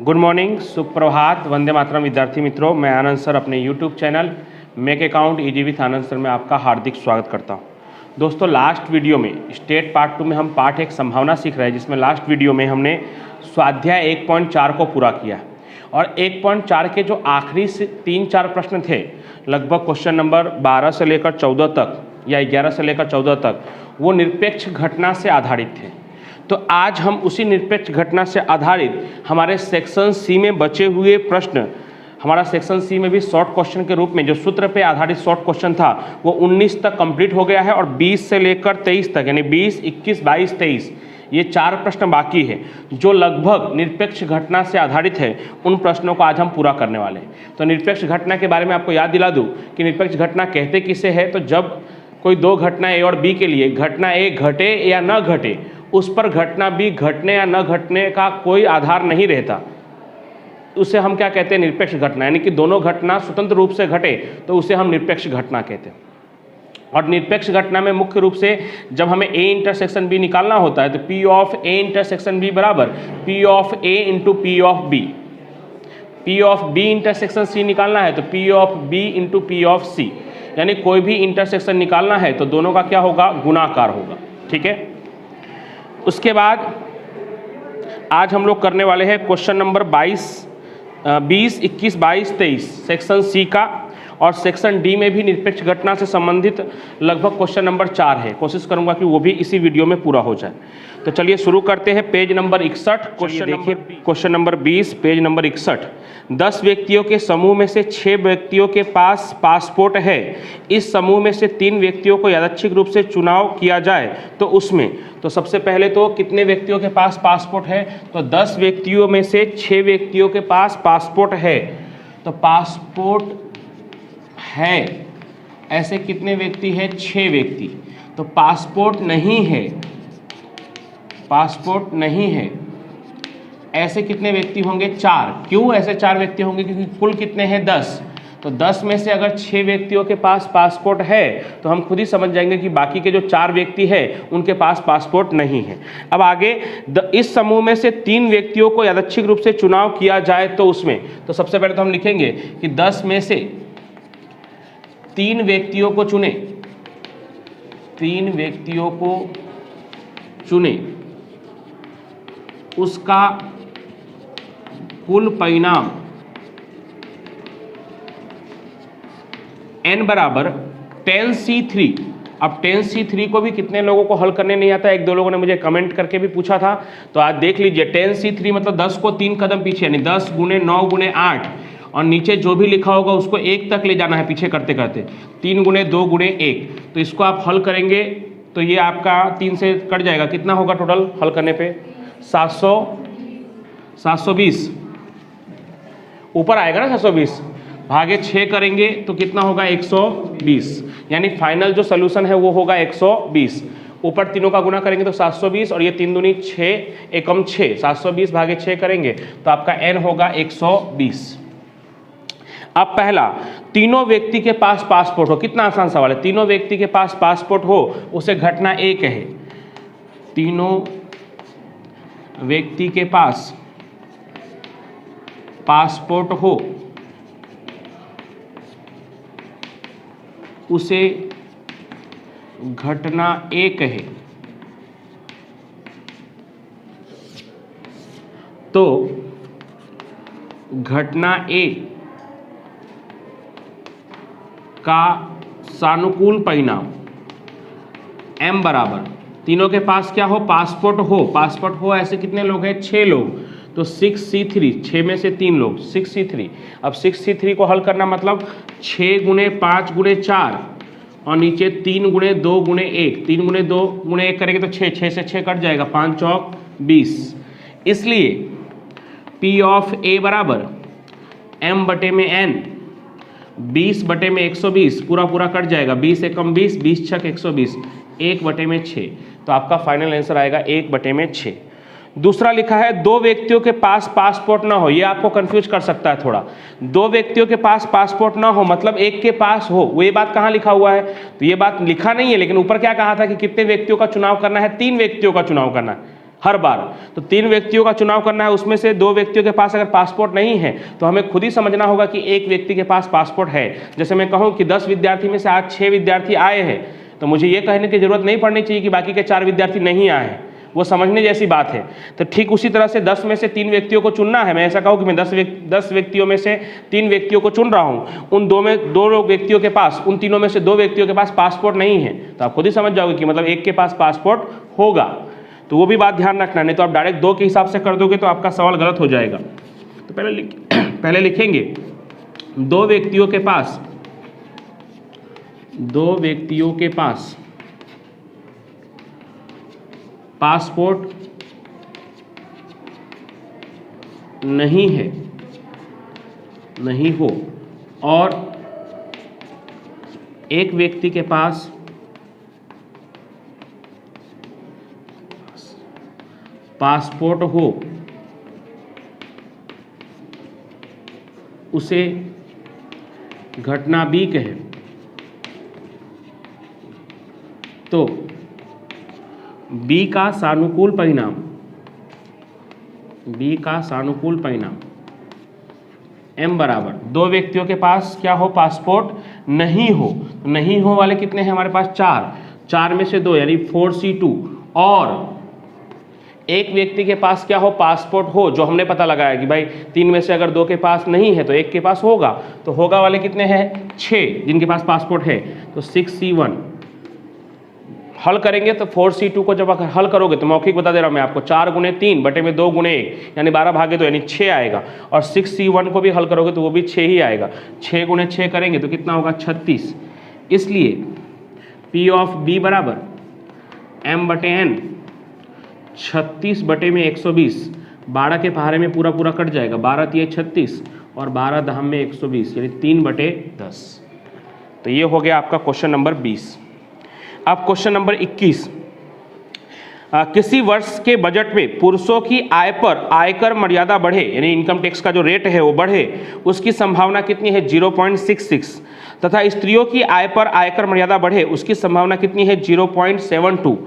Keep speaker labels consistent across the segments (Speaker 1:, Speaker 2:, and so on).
Speaker 1: Good morning, सुप्रभात, वंदे मातरम विद्यार्थी मित्रों। मैं आनंद सर अपने YouTube channel make account easy with Anand sir में आपका हार्दिक स्वागत करता हूं। दोस्तों, लास्ट वीडियो में स्टेट पार्ट 2 में हम पार्ट 1 संभावना सीख रहे हैं, जिसमें लास्ट वीडियो में हमने स्वाध्याय 1.4 को पूरा किया और 1.4 के जो आखिरी से 3-4 प्रश्न थे, लगभग क्वेश्चन नंबर 12 से लेकर 14 तक या 11 से लेकर 14 तक, वो निरपेक्ष घटना से आधारित थे। तो आज हम उसी निरपेक्ष घटना से आधारित हमारे सेक्शन सी में बचे हुए प्रश्न, हमारा सेक्शन सी में भी शॉर्ट क्वेश्चन के रूप में जो सूत्र पे आधारित शॉर्ट क्वेश्चन था वो 19 तक कंप्लीट हो गया है और 20 से लेकर 23 तक, यानी 20, 21, 22, 23 ये 4 प्रश्न बाकी है जो लगभग निरपेक्ष घटना से आधारित है। उन प्रश्नों को आज हम पूरा करने वाले हैं। तो निरपेक्ष घटना के बारे में आपको याद दिला दूँ कि निरपेक्ष घटना कहते किसे है। तो जब कोई दो घटना ए और बी के लिए घटना ए घटे या न घटे, उस पर घटना बी घटने या न घटने का कोई आधार नहीं रहता, उसे हम क्या कहते हैं? निरपेक्ष घटना। यानी कि दोनों घटना स्वतंत्र रूप से घटे तो उसे हम निरपेक्ष घटना कहते हैं। और निरपेक्ष घटना में मुख्य रूप से जब हमें ए इंटरसेक्शन बी निकालना होता है तो P of A intersection B बराबर P of A into P of B. P of B intersection C निकालना है तो P of B into P of C. यानी कोई भी इंटरसेक्शन निकालना है तो दोनों का क्या होगा? गुणाकार होगा। ठीक है। उसके बाद आज हम लोग करने वाले हैं क्वेश्चन नंबर 20, 21, 22, 23 सेक्शन सी का। और सेक्शन डी में भी निरपेक्ष घटना से संबंधित लगभग क्वेश्चन नंबर 4 है। कोशिश करूंगा कि वो भी इसी वीडियो में पूरा हो जाए। तो चलिए शुरू करते हैं। पेज नंबर 61, क्वेश्चन देखिए, क्वेश्चन नंबर 20, पेज नंबर 61। 10 व्यक्तियों के समूह में से 6 व्यक्तियों के पास पासपोर्ट है। इस समूह में से 3 व्यक्तियों को यादृच्छिक रूप से चुनाव किया जाए तो उसमें, तो सबसे पहले तो कितने व्यक्तियों के पास पासपोर्ट है? तो 10 व्यक्तियों में से 6 व्यक्तियों के पास पासपोर्ट है। तो पासपोर्ट है, ऐसे कितने व्यक्ति है? 6 व्यक्ति। तो पासपोर्ट नहीं है, पासपोर्ट नहीं है, ऐसे कितने व्यक्ति होंगे? 4। क्यों ऐसे 4 व्यक्ति होंगे? क्योंकि कुल कितने हैं? 10। तो 10 में से अगर 6 व्यक्तियों के पास पासपोर्ट है तो हम खुद ही समझ जाएंगे कि बाकी के जो 4 व्यक्ति हैं उनके पास पासपोर्ट नहीं है। अब आगे, इस समूह में से 3 व्यक्तियों को यादृच्छिक रूप से चुनाव किया जाए तो उसमें, तो सबसे पहले तो हम लिखेंगे कि 10 में से 3 व्यक्तियों को चुने, 3 व्यक्तियों को चुने, उसका कुल परिणाम n बराबर 10C3। अब 10C3 को भी कितने लोगों को हल करने नहीं आता? 1-2 लोगों ने मुझे कमेंट करके भी पूछा था। तो आज देख लीजिए, 10C3 मतलब 10 को 3 कदम पीछे, यानी 10 गुणे 9 गुणे 8, और नीचे जो भी लिखा होगा उसको 1 तक ले जाना है पीछे करते करते। 3 गुणे 2 गुणे 1। तो इसको आप हल करेंगे तो ये आपका 3 से कट जाएगा। कितना होगा टोटल हल करने पे? 720 ऊपर आएगा ना। 720 भागे 6 करेंगे तो कितना होगा? 120। यानी फाइनल जो सोल्यूशन है वो होगा 120। ऊपर तीनों का गुना करेंगे तो 720 और ये 3 दूनी 6, एकम 6, 720 भागे 6 करेंगे तो आपका n होगा 120। अब पहला, तीनों व्यक्ति के पास पासपोर्ट हो। कितना आसान सवाल है। तीनों व्यक्ति के पास पासपोर्ट हो, उसे घटना ए कहे। तीनों व्यक्ति के पास पासपोर्ट हो, उसे घटना ए कहे। तो घटना ए का सानुकूल परिणाम m बराबर, तीनों के पास क्या हो? पासपोर्ट हो। पासपोर्ट हो ऐसे कितने लोग हैं? 6 लोग। तो 6C3, 6 में से 3 लोग, 6C3। अब 6C3 को हल करना मतलब 6 गुणे 5 गुणे 4 और नीचे 3 गुणे 2 गुणे 1। 3 गुणे 2 गुणे 1 करेंगे तो 6, 6 से 6 कट जाएगा, 5 चौक 20। इसलिए P ऑफ A बराबर m बटे में n, 20 बटे में 120, पूरा पूरा कट जाएगा, 20 एकम 20, 20 छक 120, 1 बटे में 6। तो आपका फाइनल आंसर आएगा 1 बटे में 6। दूसरा लिखा है 2 व्यक्तियों के पास पासपोर्ट ना हो। ये आपको कंफ्यूज कर सकता है थोड़ा। 2 व्यक्तियों के पास पासपोर्ट ना हो मतलब एक के पास हो। वो ये बात कहाँ लिखा हुआ है? तो ये बात लिखा नहीं है, लेकिन ऊपर क्या कहा था कि कितने व्यक्तियों का चुनाव करना है? 3 व्यक्तियों का चुनाव करना है। हर बार। तो 3 व्यक्तियों का चुनाव करना है, उसमें से 2 व्यक्तियों के पास अगर पासपोर्ट नहीं है तो हमें खुद ही समझना होगा कि एक व्यक्ति के पास पासपोर्ट है। जैसे मैं कहूँ कि 10 विद्यार्थी में से आज 6 विद्यार्थी आए हैं, तो मुझे ये कहने की जरूरत नहीं पड़नी चाहिए कि बाकी के 4 विद्यार्थी नहीं आए हैं, वो समझने जैसी बात है। तो ठीक उसी तरह से 10 में से 3 व्यक्तियों को चुनना है। मैं ऐसा कहूँ कि मैं 10 व्यक्तियों में से 3 व्यक्तियों को चुन रहा हूँ, उन 2 व्यक्तियों के पास, उन तीनों में से 2 व्यक्तियों के पास पासपोर्ट नहीं है, तो आप खुद ही समझ जाओगे कि मतलब एक के पास पासपोर्ट होगा। तो वो भी बात ध्यान रखना, नहीं तो आप डायरेक्ट 2 के हिसाब से कर दोगे तो आपका सवाल गलत हो जाएगा। तो पहले लिखेंगे 2 व्यक्तियों के पास पासपोर्ट नहीं हो और एक व्यक्ति के पास पासपोर्ट हो, उसे घटना बी कहे। तो बी का सानुकूल परिणाम m बराबर 2 व्यक्तियों के पास क्या हो, पासपोर्ट नहीं हो वाले कितने हैं हमारे पास, 4 में से 2 यानी 4C2, और एक व्यक्ति के पास क्या हो, पासपोर्ट हो, जो हमने पता लगाया कि भाई 3 में से अगर 2 के पास नहीं है तो एक के पास होगा, तो होगा वाले कितने हैं, 6 जिनके पास पासपोर्ट है। तो 6C1 हल करेंगे तो 4C2 को जब हल करोगे तो मौखिक बता दे रहा हूँ मैं आपको, 4 × 3 बटे में 2 × 1 यानी 12/2 यानी 6 आएगा। और 6C1 को भी हल करोगे तो वो भी 6 ही आएगा। 6 × 6 करेंगे तो कितना होगा, 36। इसलिए P ऑफ B बराबर m/n 36 बटे में 120, 12 के पहाड़े में पूरा कट जाएगा, 12 × 36 और 12 दहम में 120 यानी 3/10। तो ये हो गया आपका क्वेश्चन नंबर 20। अब क्वेश्चन नंबर 21, किसी वर्ष के बजट में पुरुषों की आय पर आयकर मर्यादा बढ़े, यानी इनकम टैक्स का जो रेट है वो बढ़े, उसकी संभावना कितनी है, 0.66, तथा स्त्रियों की आय पर आयकर मर्यादा बढ़े, उसकी संभावना कितनी है, 0.72।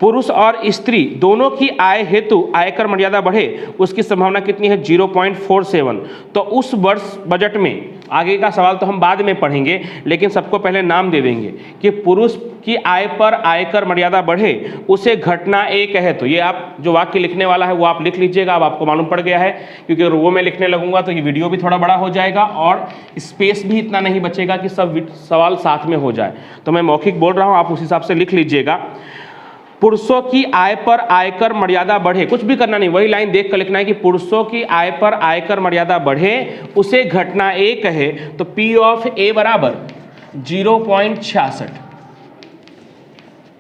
Speaker 1: पुरुष और स्त्री दोनों की आय हेतु आयकर मर्यादा बढ़े, उसकी संभावना कितनी है, 0.47। तो उस वर्ष बजट में, आगे का सवाल तो हम बाद में पढ़ेंगे, लेकिन सबको पहले नाम दे देंगे कि पुरुष की आय पर आयकर मर्यादा बढ़े, उसे घटना ए कहे। तो ये आप जो वाक्य लिखने वाला है वो आप लिख लीजिएगा, अब आपको मालूम पड़ गया है, क्योंकि अगर वो मैं लिखने लगूंगा तो ये वीडियो भी थोड़ा बड़ा हो जाएगा और स्पेस भी इतना नहीं बचेगा कि सब सवाल साथ में हो जाए। तो मैं मौखिक बोल रहा हूँ, आप उस हिसाब से लिख लीजिएगा। पुरुषों की आय पर आयकर मर्यादा बढ़े, कुछ भी करना नहीं, वही लाइन देख कर लिखना है कि पुरुषों की आय पर आयकर मर्यादा बढ़े, उसे घटना ए कहे। तो P ऑफ A बराबर 0.66।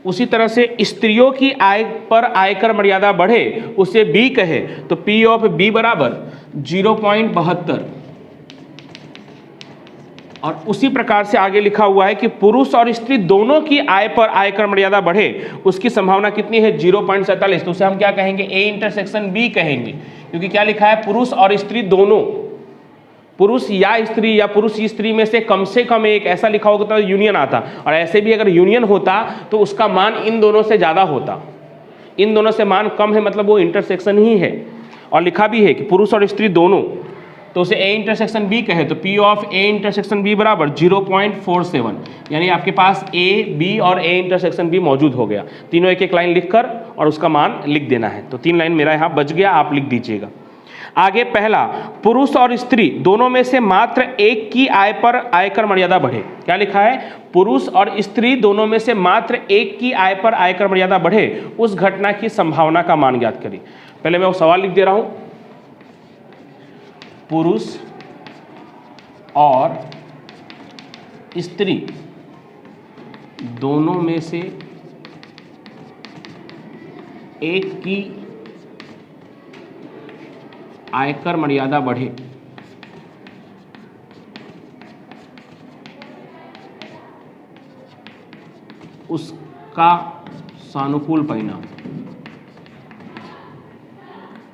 Speaker 1: उसी तरह से स्त्रियों की आय पर आयकर मर्यादा बढ़े, उसे B कहे, तो P ऑफ B बराबर 0.72। और उसी प्रकार से आगे लिखा हुआ है कि पुरुष और स्त्री दोनों की आय पर आयकर मर्यादा बढ़े, उसकी संभावना कितनी है, 0.47। तो उसे हम क्या कहेंगे, A इंटरसेक्शन B कहेंगे, क्योंकि क्या लिखा है, पुरुष और स्त्री दोनों, पुरुष या स्त्री या पुरुष स्त्री में से कम एक, ऐसा लिखा होगा तो यूनियन आता, और ऐसे भी अगर यूनियन होता तो उसका मान इन दोनों से ज़्यादा होता। इन दोनों से मान कम है मतलब वो इंटरसेक्शन ही है, और लिखा भी है कि पुरुष और स्त्री दोनों, तो उसे A इंटरसेक्शन B कहे। तो P of A intersection B बराबर 0.47, यानी आपके पास A, B और A इंटरसेक्शन B मौजूद हो गया। तीनों एक एक लाइन लिखकर और उसका मान लिख देना है। तो 3 लाइन मेरा यहाँ बच गया, आप लिख दीजिएगा। आगे पहला, पुरुष और स्त्री दोनों में से मात्र एक की आय पर आयकर मर्यादा बढ़े। क्या लिखा है, पुरुष और स्त्री दोनों में से मात्र एक की आय पर आयकर मर्यादा बढ़े, उस घटना की संभावना का मान ज्ञात करिए। पहले मैं वो सवाल लिख दे रहा हूँ, पुरुष और स्त्री दोनों में से एक की आयकर मर्यादा बढ़े, उसका सानुकूल परिणाम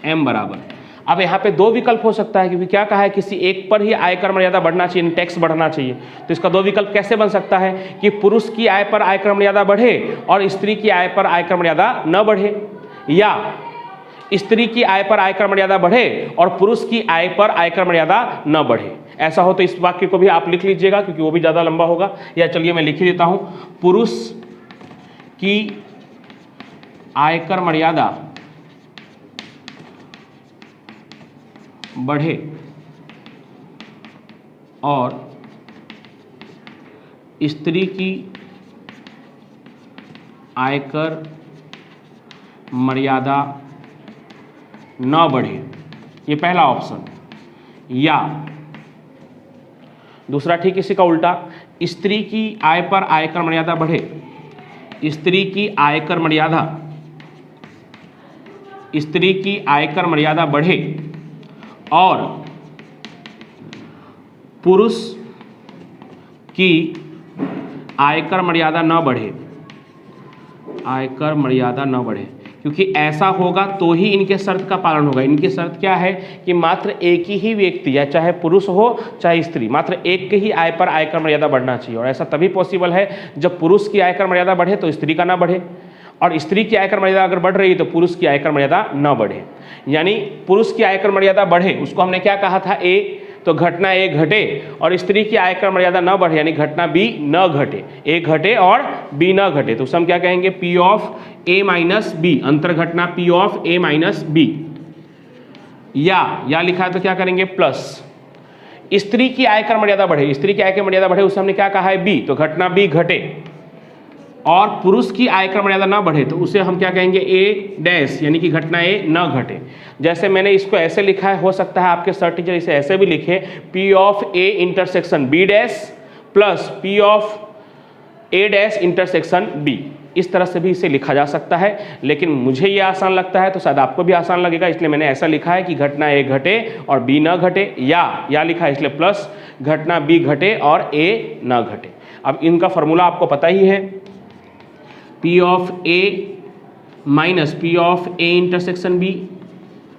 Speaker 1: m बराबर। अब यहाँ पे 2 विकल्प हो सकता है, क्योंकि क्या कहा है, किसी एक पर ही आयकर मर्यादा बढ़ना चाहिए, टैक्स बढ़ना चाहिए। तो इसका 2 विकल्प कैसे बन सकता है कि पुरुष की आय पर आयकर मर्यादा बढ़े और स्त्री की आय पर आयकर मर्यादा न बढ़े, या स्त्री की आय पर आयकर मर्यादा बढ़े और पुरुष की आय पर आयकर मर्यादा न बढ़े। ऐसा हो तो इस वाक्य को भी आप लिख लीजिएगा क्योंकि वो भी ज़्यादा लंबा होगा, या चलिए मैं लिख ही देता हूं, पुरुष की आयकर मर्यादा बढ़े और स्त्री की आयकर मर्यादा न बढ़े, ये पहला ऑप्शन। या दूसरा ठीक इसी का उल्टा, स्त्री की आय पर आयकर मर्यादा बढ़े, स्त्री की आयकर मर्यादा, स्त्री की आयकर मर्यादा बढ़े और पुरुष की आयकर मर्यादा न बढ़े, आयकर मर्यादा न बढ़े। क्योंकि ऐसा होगा तो ही इनके शर्त का पालन होगा। इनकी शर्त क्या है कि मात्र एक ही व्यक्ति, या चाहे पुरुष हो चाहे स्त्री, मात्र एक के ही आय पर आयकर मर्यादा बढ़ना चाहिए। और ऐसा तभी पॉसिबल है जब पुरुष की आयकर मर्यादा बढ़े तो स्त्री का ना बढ़े, और स्त्री की आयकर मर्यादा अगर बढ़ रही है तो पुरुष की आयकर मर्यादा न बढ़े। यानी पुरुष की आयकर मर्यादा बढ़े, उसको हमने क्या कहा था, ए, तो घटना ए घटे, और स्त्री की आयकर मर्यादा न बढ़े यानी घटना बी न घटे, ए घटे और बी न घटे, तो उसे हम क्या कहेंगे, P of A minus B, अंतर घटना P of A minus B. या लिखा है तो क्या करेंगे, प्लस स्त्री की आयकर मर्यादा बढ़े, स्त्री की आयकर मर्यादा बढ़े उसे हमने क्या कहा है, बी, तो घटना बी घटे, और पुरुष की आयकर मर्यादा ना बढ़े तो उसे हम क्या कहेंगे, ए डैश, यानी कि घटना ए न घटे। जैसे मैंने इसको ऐसे लिखा है, हो सकता है आपके सर टीचर इसे ऐसे भी लिखे, P of A intersection B dash plus P of A dash intersection B, इस तरह से भी इसे लिखा जा सकता है। लेकिन मुझे ये आसान लगता है तो शायद आपको भी आसान लगेगा, इसलिए मैंने ऐसा लिखा है कि घटना ए घटे और बी न घटे, या लिखा है इसलिए प्लस घटना बी घटे और ए न घटे। अब इनका फॉर्मूला आपको पता ही है, P of A minus P of A intersection B,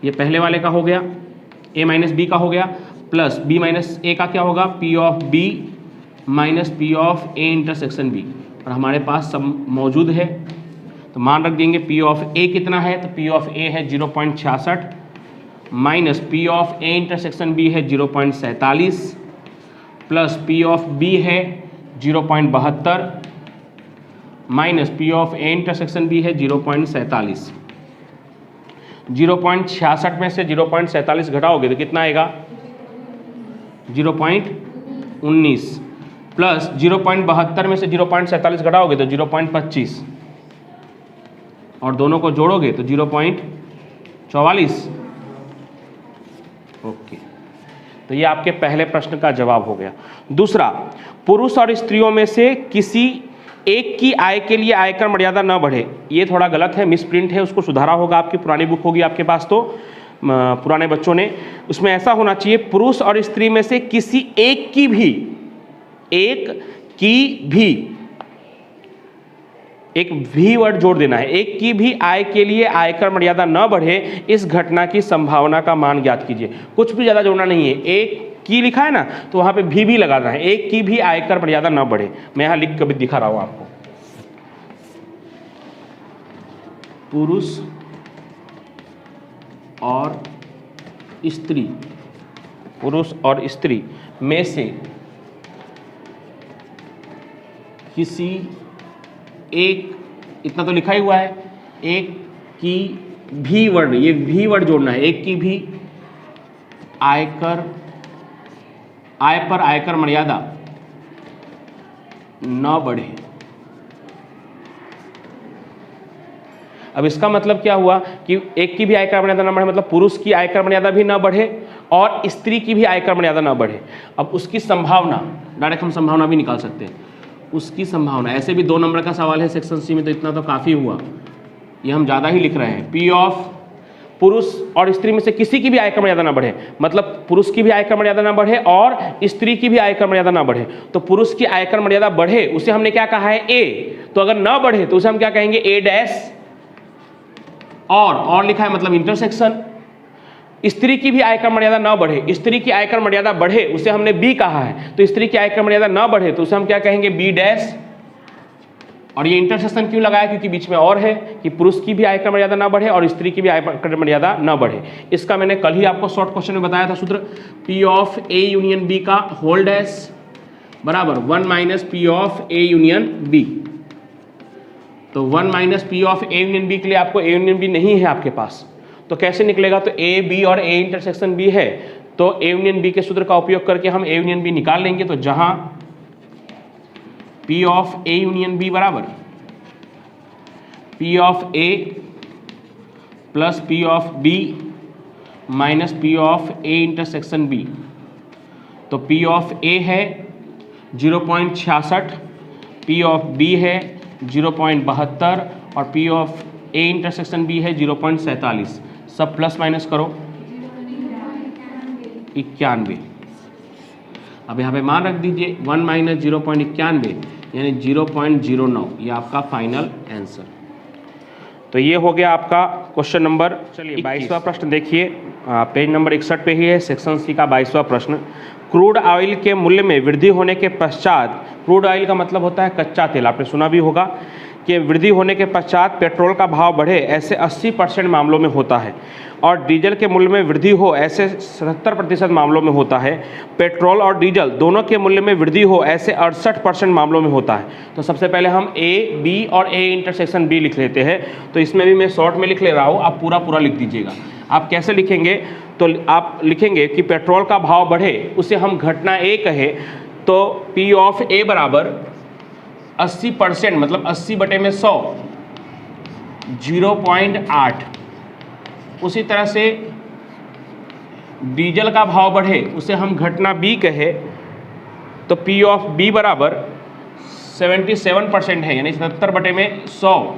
Speaker 1: ये पहले वाले का हो गया, ए माइनस बी का हो गया, प्लस बी माइनस ए का क्या होगा, P of B minus P of A intersection B, और हमारे पास सब मौजूद है तो मान रख देंगे। पी ऑफ ए कितना है, तो पी ऑफ ए है 0.66 minus P of A intersection B है 0.47 प्लस पी ऑफ बी है 0.72 minus P of A intersection B है 0.47। 0.66 में से 0.47 घटाओगे तो कितना आएगा, 0.19 प्लस 0.72 में से 0.47 घटाओगे तो 0.25, और दोनों को जोड़ोगे तो 0.44। ओके, तो ये आपके पहले प्रश्न का जवाब हो गया। दूसरा, पुरुष और स्त्रियों में से किसी एक की आय के लिए आयकर मर्यादा न बढ़े, ये थोड़ा गलत है, मिसप्रिंट है, उसको सुधारा होगा, आपकी पुरानी बुक होगी आपके पास तो पुराने बच्चों ने, उसमें ऐसा होना चाहिए, पुरुष और स्त्री में से किसी एक की भी, एक भी वर्ड जोड़ देना है, एक की भी आय के लिए आयकर मर्यादा न बढ़े, इस घटना की संभावना का मान ज्ञात कीजिए। कुछ भी ज्यादा जोड़ना नहीं है, एक की लिखा है ना तो वहां पे भी लगाना है, एक की भी आयकर मर्यादा न बढ़े। मैं यहां लिख कर भी दिखा रहा हूं आपको, पुरुष और स्त्री में से किसी एक, इतना तो लिखा ही हुआ है, एक की भी वर्ड, ये भी वर्ड जोड़ना है, एक की भी आय पर आयकर मर्यादा न बढ़े। अब इसका मतलब क्या हुआ कि एक की भी आयकर मर्यादा न बढ़े मतलब पुरुष की आयकर मर्यादा भी न बढ़े और स्त्री की भी आयकर मर्यादा न बढ़े। अब उसकी संभावना, डायरेक्ट हम संभावना भी निकाल सकते हैं, उसकी संभावना, ऐसे भी 2 नंबर का सवाल है सेक्शन सी में तो इतना तो काफ़ी हुआ, ये हम ज़्यादा ही लिख रहे हैं। पी ऑफ पुरुष और स्त्री में से किसी की भी आयकर मर्यादा ना बढ़े, मतलब पुरुष की भी आयकर मर्यादा ना बढ़े और स्त्री की भी आयकर मर्यादा ना बढ़े। तो पुरुष की आयकर मर्यादा बढ़े उसे हमने क्या कहा है, ए, तो अगर ना बढ़े तो उसे हम क्या कहेंगे, ए डैश, और लिखा है मतलब इंटरसेक्शन। स्त्री की भी आयकर मर्यादा ना बढ़े, स्त्री की आयकर मर्यादा बढ़े उसे हमने बी कहा है, तो स्त्री की आयकर मर्यादा ना बढ़े तो उसे हम क्या कहेंगे, बी डैश, और ये इंटरसेक्शन क्यों लगाया, क्योंकि बीच में और है कि पुरुष की भी आयकर मर्यादा ना बढ़े और स्त्री की भी आयकर मर्यादा ना बढ़े। इसका मैंने कल ही आपको शॉर्ट क्वेश्चन में बताया था सूत्र, P of A union B का होल डैश बराबर 1 minus P of A union B। तो 1 minus P of A union B के लिए आपको A यूनियन B नहीं है आपके पास, तो कैसे निकलेगा, तो A B और A इंटरसेक्शन B है, तो A यूनियन B के सूत्र का उपयोग करके हम A यूनियन B निकाल लेंगे। तो जहां P of A union B बराबर P of A plus P of B minus P of A intersection B। तो P ऑफ A है 0.66, P ऑफ B है 0.72 और P of A intersection B है 0.47। सब प्लस माइनस करो 91। अब यहाँ पे मान रख दीजिए 1 माइनस 0.91 यानी 0.09, ये आपका फाइनल आंसर। तो ये हो गया आपका क्वेश्चन नंबर। चलिए 22वां प्रश्न देखिए, पेज नंबर 61 पे ही है, सेक्शन सी का 22वां प्रश्न। क्रूड ऑयल के मूल्य में वृद्धि होने के पश्चात, क्रूड ऑयल का मतलब होता है कच्चा तेल, आपने सुना भी होगा कि वृद्धि होने के पश्चात पेट्रोल का भाव बढ़े, ऐसे 80% मामलों में होता है, और डीजल के मूल्य में वृद्धि हो ऐसे 70% मामलों में होता है। पेट्रोल और डीजल दोनों के मूल्य में वृद्धि हो ऐसे 68% मामलों में होता है। तो सबसे पहले हम A, B और A इंटरसेक्शन B लिख लेते हैं। तो इसमें भी मैं शॉर्ट में लिख ले रहा हूँ, आप पूरा लिख दीजिएगा। आप कैसे लिखेंगे, तो आप लिखेंगे कि पेट्रोल का भाव बढ़े, उसे हम घटना A कहे, तो P ऑफ A बराबर 80%, मतलब 80/100 0.8। उसी तरह से डीजल का भाव बढ़े, उसे हम घटना B कहे, तो P ऑफ B बराबर 77% है, यानी 77/100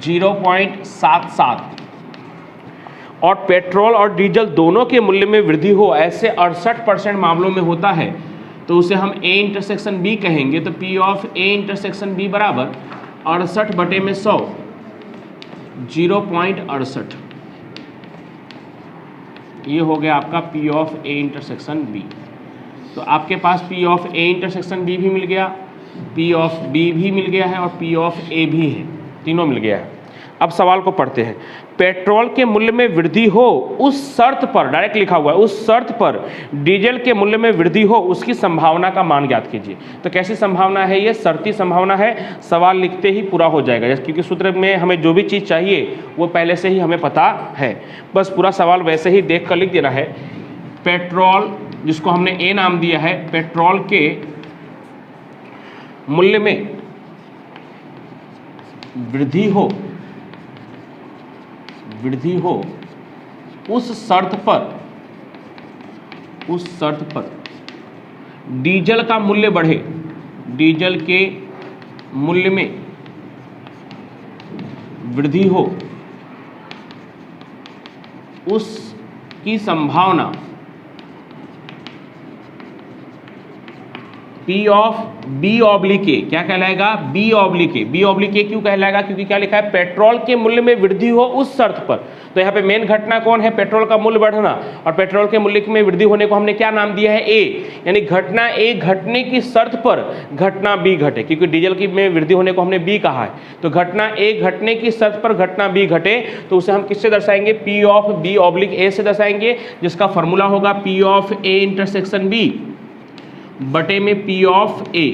Speaker 1: 0.77। और पेट्रोल और डीजल दोनों के मूल्य में वृद्धि हो ऐसे 68% मामलों में होता है, तो उसे हम A इंटरसेक्शन B कहेंगे। तो P of A intersection B बराबर 68/100 0.68। ये हो गया आपका P of A intersection B। तो आपके पास P of A intersection B भी मिल गया, P ऑफ B भी मिल गया है और P ऑफ A भी है, तीनों मिल गया है। अब सवाल को पढ़ते हैं। पेट्रोल के मूल्य में वृद्धि हो उस शर्त पर, डायरेक्ट लिखा हुआ है, उस शर्त पर डीजल के मूल्य में वृद्धि हो उसकी संभावना का मान ज्ञात कीजिए। तो कैसी संभावना है, ये शर्ती संभावना है, सवाल लिखते ही पूरा हो जाएगा, क्योंकि सूत्र में हमें जो भी चीज़ चाहिए वो पहले से ही हमें पता है, बस पूरा सवाल वैसे ही देख कर लिख देना है। पेट्रोल, जिसको हमने A नाम दिया है, पेट्रोल के मूल्य में वृद्धि हो उस शर्त पर डीजल का मूल्य बढ़े, डीजल के मूल्य में वृद्धि हो उसकी संभावना P of B oblique A क्या कहलाएगा, B oblique A। B oblique A क्यों कहलाएगा, क्योंकि क्या लिखा है, पेट्रोल के मूल्य में वृद्धि हो उस शर्त पर। तो यहाँ पे मेन घटना कौन है, पेट्रोल का मूल्य बढ़ना, और पेट्रोल के मूल्य में वृद्धि होने को हमने क्या नाम दिया है, A, यानी घटना A घटने की शर्त पर घटना B घटे, क्योंकि डीजल की में वृद्धि होने को हमने B कहा है। तो घटना A घटने की शर्त पर घटना B घटे, तो उसे हम किससे दर्शाएंगे, P of B oblique A से दर्शाएंगे, जिसका फॉर्मूला होगा P of A intersection B बटे में P ऑफ A,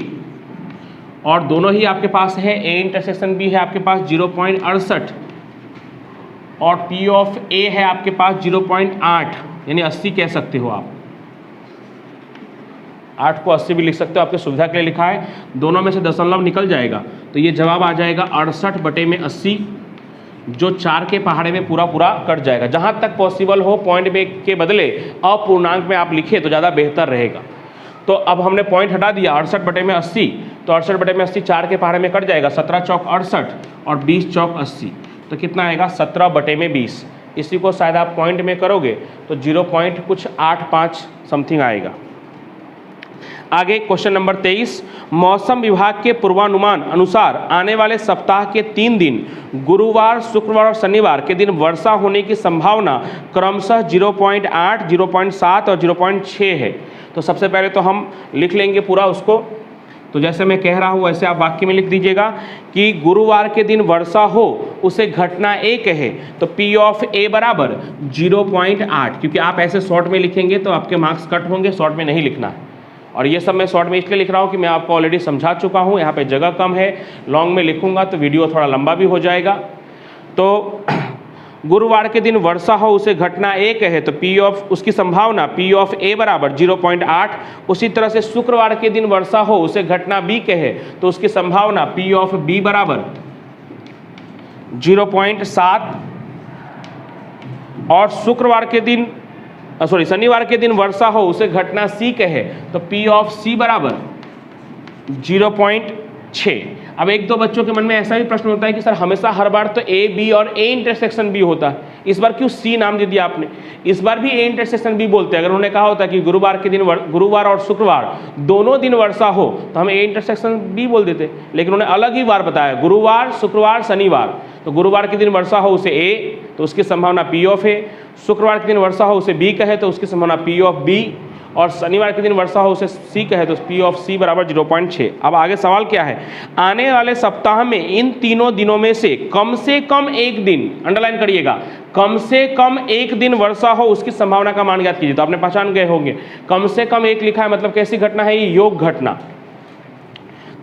Speaker 1: और दोनों ही आपके पास है, A इंटरसेक्शन B है आपके पास 0.68 और P ऑफ A है आपके पास 0.8, यानी 80 कह सकते हो आप, 8 को 80 भी लिख सकते हो, आपके सुविधा के लिए लिखा है। दोनों में से दशमलव निकल जाएगा, तो ये जवाब आ जाएगा 68 बटे में 80, जो 4 के पहाड़े में पूरा कट जाएगा। जहाँ तक पॉसिबल हो पॉइंट में के बदले अपूर्णांक में आप लिखे तो ज़्यादा बेहतर रहेगा। तो अब हमने पॉइंट हटा दिया, 68 बटे में 80, तो 68 बटे में 80 4 के पहाड़े में कट जाएगा, 17 चौक 68 और 20 चौक 80, तो कितना आएगा 17 बटे में 20। इसी को शायद आप पॉइंट में करोगे तो 0.85 समथिंग आएगा। आगे क्वेश्चन नंबर 23, मौसम विभाग के पूर्वानुमान अनुसार आने वाले सप्ताह के 3 दिन गुरुवार, शुक्रवार और शनिवार के दिन वर्षा होने की संभावना क्रमशः 0.8, 0.7 और 0.6 है। तो सबसे पहले तो हम लिख लेंगे पूरा उसको तो जैसे मैं कह रहा हूँ वैसे आप वाक्य में लिख दीजिएगा कि गुरुवार के दिन वर्षा हो उसे घटना ए कहे, तो P ऑफ A बराबर 0.8, क्योंकि आप ऐसे शॉर्ट में लिखेंगे तो आपके मार्क्स कट होंगे, शॉर्ट में नहीं लिखना है। और ये सब मैं शॉर्ट में इसलिए लिख रहा हूँ कि मैं आपको ऑलरेडी समझा चुका हूँ, यहाँ पे जगह कम है, लॉन्ग में लिखूंगा तो वीडियो थोड़ा लंबा भी हो जाएगा। तो गुरुवार के दिन वर्षा हो उसे घटना ए कहे, तो P ऑफ उसकी संभावना P ऑफ A बराबर 0.8। उसी तरह से शुक्रवार के दिन वर्षा हो उसे घटना B कहे, तो उसकी संभावना P ऑफ B बराबर 0.7। और शुक्रवार के दिन शनिवार के दिन वर्षा हो उसे घटना C कहे, तो P ऑफ C बराबर 0.6। अब एक दो बच्चों के मन में ऐसा भी प्रश्न होता है कि सर हमेशा हर बार तो A B और A इंटरसेक्शन B होता है, इस बार क्यों C नाम दे दिया आपने? इस बार भी A इंटरसेक्शन B बोलते हैं। अगर उन्होंने कहा होता कि गुरुवार के दिन गुरुवार और शुक्रवार दोनों दिन वर्षा हो तो हम A इंटरसेक्शन B बोल देते, लेकिन उन्होंने अलग ही बार बताया, गुरुवार शुक्रवार शनिवार। तो गुरुवार के दिन वर्षा हो उसे A, तो उसकी संभावना P ऑफ A। शुक्रवार के दिन वर्षा हो उसे B कहे, तो उसकी संभावना P ऑफ B। और शनिवार के दिन वर्षा हो उसे C कहे, तो P ऑफ C बराबर 0.6। अब आगे सवाल क्या है, आने वाले सप्ताह में इन तीनों दिनों में से कम एक दिन, अंडरलाइन करिएगा, कम से कम एक दिन वर्षा हो उसकी संभावना का मान ज्ञात कीजिए। तो आपने पहचान गए होंगे, कम से कम एक लिखा है मतलब कैसी घटना है, ये योग घटना।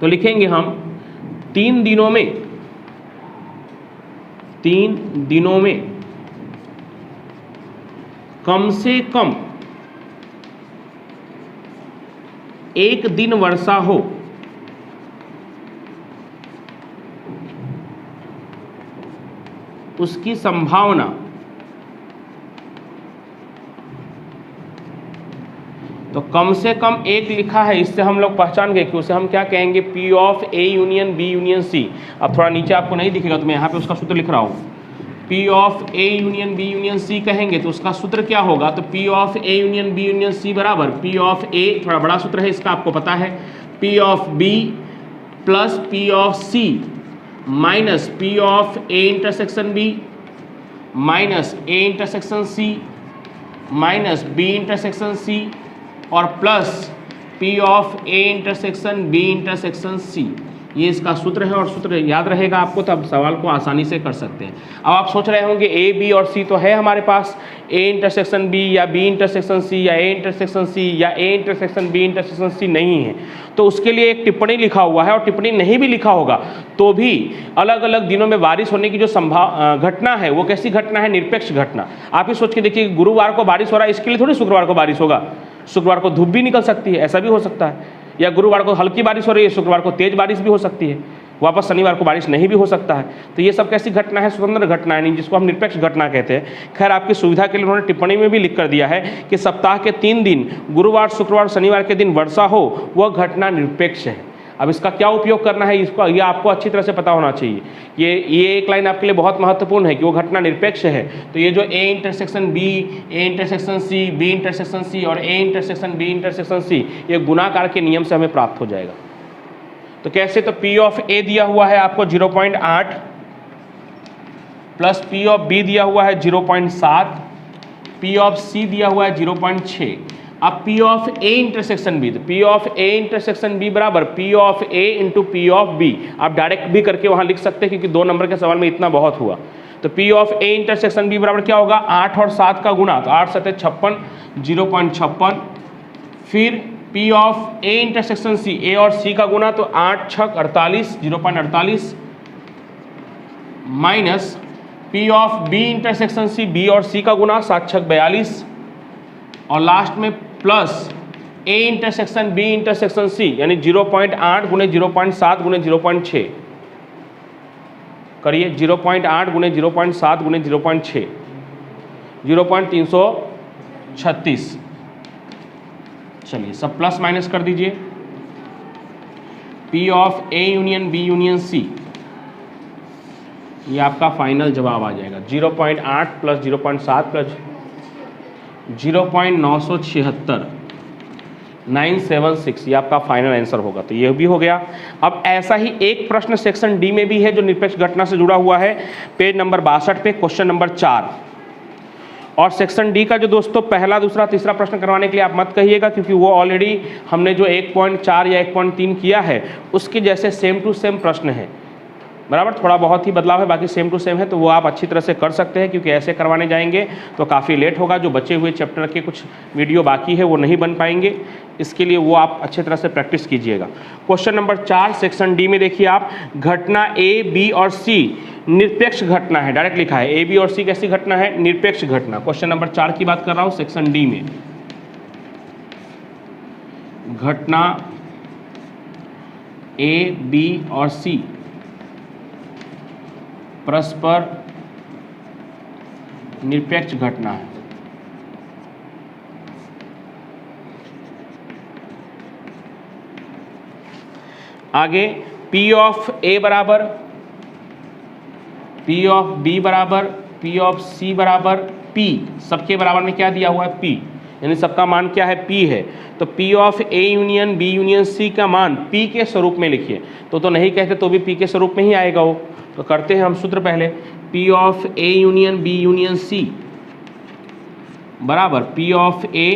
Speaker 1: तो लिखेंगे हम 3 दिनों में कम से कम एक दिन वर्षा हो उसकी संभावना तो कम से कम एक लिखा है, इससे हम लोग पहचान गए कि उसे हम क्या कहेंगे, P of A union B union C। अब थोड़ा नीचे आपको नहीं दिखेगा तो मैं यहाँ पे उसका सूत्र लिख रहा हूँ, P of A union B union C कहेंगे तो उसका सूत्र क्या होगा, तो P of A union B union C बराबर P ऑफ A, थोड़ा बड़ा सूत्र है इसका आपको पता है, P of B plus P of C minus P of A intersection B minus A intersection C minus B intersection C और plus P of A intersection B intersection C। ये इसका सूत्र है और सूत्र याद रहेगा आपको, तो आप सवाल को आसानी से कर सकते हैं। अब आप सोच रहे होंगे A B और C तो है हमारे पास, A इंटरसेक्शन B या B इंटरसेक्शन C या A इंटरसेक्शन C या A intersection B intersection C नहीं है, तो उसके लिए एक टिप्पणी लिखा हुआ है। और टिप्पणी नहीं भी लिखा होगा तो भी अलग अलग दिनों में बारिश होने की जो घटना है वो कैसी घटना है, निरपेक्ष घटना। आप ही सोच के देखिए, गुरुवार को बारिश हो रहा है इसके लिए थोड़ी शुक्रवार को बारिश होगा, शुक्रवार को धूप भी निकल सकती है, ऐसा भी हो सकता है, या गुरुवार को हल्की बारिश हो रही है, शुक्रवार को तेज बारिश भी हो सकती है, वापस शनिवार को बारिश नहीं भी हो सकता है। तो ये सब कैसी घटना है, स्वतंत्र घटना है, जिसको हम निरपेक्ष घटना कहते हैं। खैर आपकी सुविधा के लिए उन्होंने टिप्पणी में भी लिख कर दिया है कि सप्ताह के 3 दिन गुरुवार शुक्रवार शनिवार के दिन वर्षा हो वह घटना निरपेक्ष है। अब इसका क्या उपयोग करना है, इसको ये आपको अच्छी तरह से पता होना चाहिए। ये एक लाइन आपके लिए बहुत महत्वपूर्ण है कि वो घटना निरपेक्ष है। तो ये जो A intersection B, A intersection C, B intersection C और A intersection B intersection C, ये गुणाकार के नियम से हमें प्राप्त हो जाएगा। तो कैसे, तो P ऑफ A दिया हुआ है आपको 0.8 प्लस P ऑफ B दिया हुआ है 0.7, P ऑफ C दिया हुआ है 0.6। अब P of A intersection B, तो P of A intersection B बराबर P of A into P of B। आप डायरेक्ट भी करके वहाँ लिख सकते हैं क्योंकि 2 नंबर के सवाल में इतना बहुत हुआ। तो P of A intersection B बराबर क्या होगा, 8 और 7 का गुणा, तो 8 7 56, 0.56। फिर P of A intersection C, A और C का गुणा, तो 8 6 48, 0.48 minus P of B intersection C, B और C का गुणा, 7 6 42 और लास्ट में plus A intersection B intersection C यानी 0.8 गुणे 0.7 गुणे 0.6 करिए, 0.8 गुणे 0.7 गुणे 0.6, 0.336। चलिए सब प्लस माइनस कर दीजिए। P of A union B union C, ये आपका फाइनल जवाब आ जाएगा। 0.8 प्लस 0.7 प्लस 0.976 976, ये आपका फाइनल आंसर होगा। तो ये भी हो गया। अब ऐसा ही एक प्रश्न सेक्शन डी में भी है जो निरपेक्ष घटना से जुड़ा हुआ है, पेज नंबर 62 पे, क्वेश्चन नंबर 4। और सेक्शन डी का जो दोस्तों पहला, दूसरा, तीसरा प्रश्न करवाने के लिए आप मत कहिएगा, क्योंकि वो ऑलरेडी हमने जो 1.4 या 1.3 किया है उसके जैसे सेम टू सेम प्रश्न है, बराबर। थोड़ा बहुत ही बदलाव है, बाकी सेम टू सेम है, तो वो आप अच्छी तरह से कर सकते हैं, क्योंकि ऐसे करवाने जाएंगे तो काफ़ी लेट होगा। जो बचे हुए चैप्टर के कुछ वीडियो बाकी है वो नहीं बन पाएंगे, इसके लिए वो आप अच्छी तरह से प्रैक्टिस कीजिएगा। क्वेश्चन नंबर 4 सेक्शन डी में देखिए आप, घटना ए, बी और सी निरपेक्ष घटना है, डायरेक्ट लिखा है। ए, बी और सी कैसी घटना है? निरपेक्ष घटना। क्वेश्चन नंबर 4 की बात कर रहा हूँ सेक्शन डी में। घटना ए, बी और सी परस्पर निरपेक्ष घटना है। आगे P ऑफ A बराबर P ऑफ B बराबर P ऑफ C बराबर P, सबके बराबर में क्या दिया हुआ है? P, यानी सबका मान क्या है? P है। तो P of A union B union C का मान P के स्वरूप में लिखिए। तो नहीं कहते तो भी P के स्वरूप में ही आएगा वो। तो करते हैं हम सूत्र पहले, P of A union B union C बराबर P of A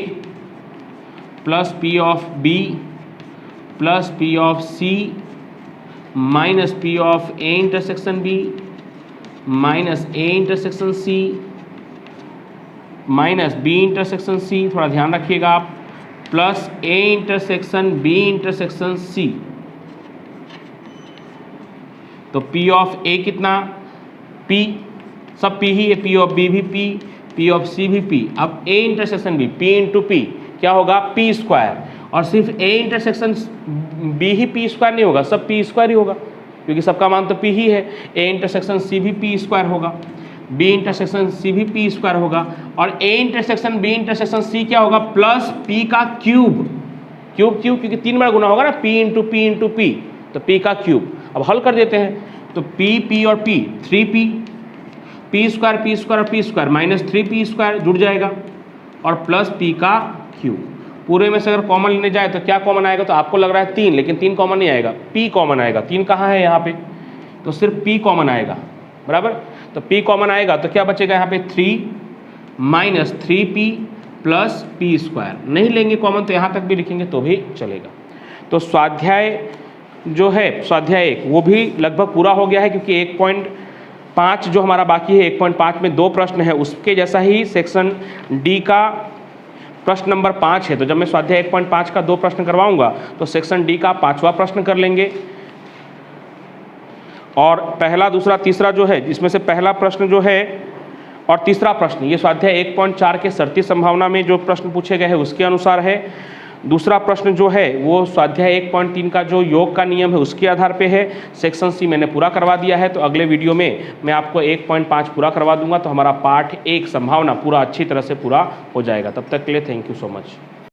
Speaker 1: plus P of B plus P of C minus P of A intersection B minus A intersection C minus B intersection C, थोड़ा ध्यान रखिएगा आप, plus A intersection B intersection C। तो P of A कितना? P, सब P ही है, P of B भी P, P of C भी P। अब A intersection B, P into P क्या होगा? P square. और सिर्फ A intersection B he P square नहीं होगा, सब P स्क्वायर ही होगा, क्योंकि सबका मान तो P ही है। A इंटरसेक्शन C भी P स्क्वायर होगा, B इंटरसेक्शन C भी P स्क्वायर होगा, और A intersection B intersection C क्या होगा? प्लस P का क्यूब। क्यूब क्यों? क्योंकि 3 बार गुना होगा ना, P into P into P, तो P का क्यूब। अब हल कर देते हैं, तो P और P 3P, P स्क्वायर और P square minus 3P square जुड़ जाएगा, और प्लस P का क्यूब। पूरे में से अगर कॉमन लेने जाए तो क्या कॉमन आएगा? तो आपको लग रहा है 3, लेकिन 3 कॉमन नहीं आएगा, P कॉमन आएगा। 3 कहाँ है यहाँ पे? तो सिर्फ P कॉमन आएगा, बराबर। तो P कॉमन आएगा तो क्या बचेगा यहाँ पे? 3 minus 3P plus P square. नहीं लेंगे कॉमन तो यहाँ तक भी लिखेंगे तो भी चलेगा। तो स्वाध्याय जो है, स्वाध्याय 1 वो भी लगभग पूरा हो गया है, क्योंकि 1.5 जो हमारा बाकी है, 1.5 में 2 प्रश्न है, उसके जैसा ही सेक्शन डी का प्रश्न नंबर 5 है। तो जब मैं स्वाध्याय 1.5 का 2 प्रश्न करवाऊंगा तो सेक्शन डी का 5वां प्रश्न कर लेंगे। और पहला, दूसरा, तीसरा जो है, जिसमें से पहला प्रश्न जो है और तीसरा प्रश्न ये स्वाध्याय 1.4 के शर्ती संभावना में जो प्रश्न पूछे गए हैं उसके अनुसार है। दूसरा प्रश्न जो है वो स्वाध्याय 1.3 का जो योग का नियम है उसके आधार पे है। सेक्शन सी मैंने पूरा करवा दिया है, तो अगले वीडियो में मैं आपको 1.5 पूरा करवा दूंगा, तो हमारा पार्ट 1 संभावना पूरा अच्छी तरह से पूरा हो जाएगा। तब तक के लिए थैंक यू सो मच।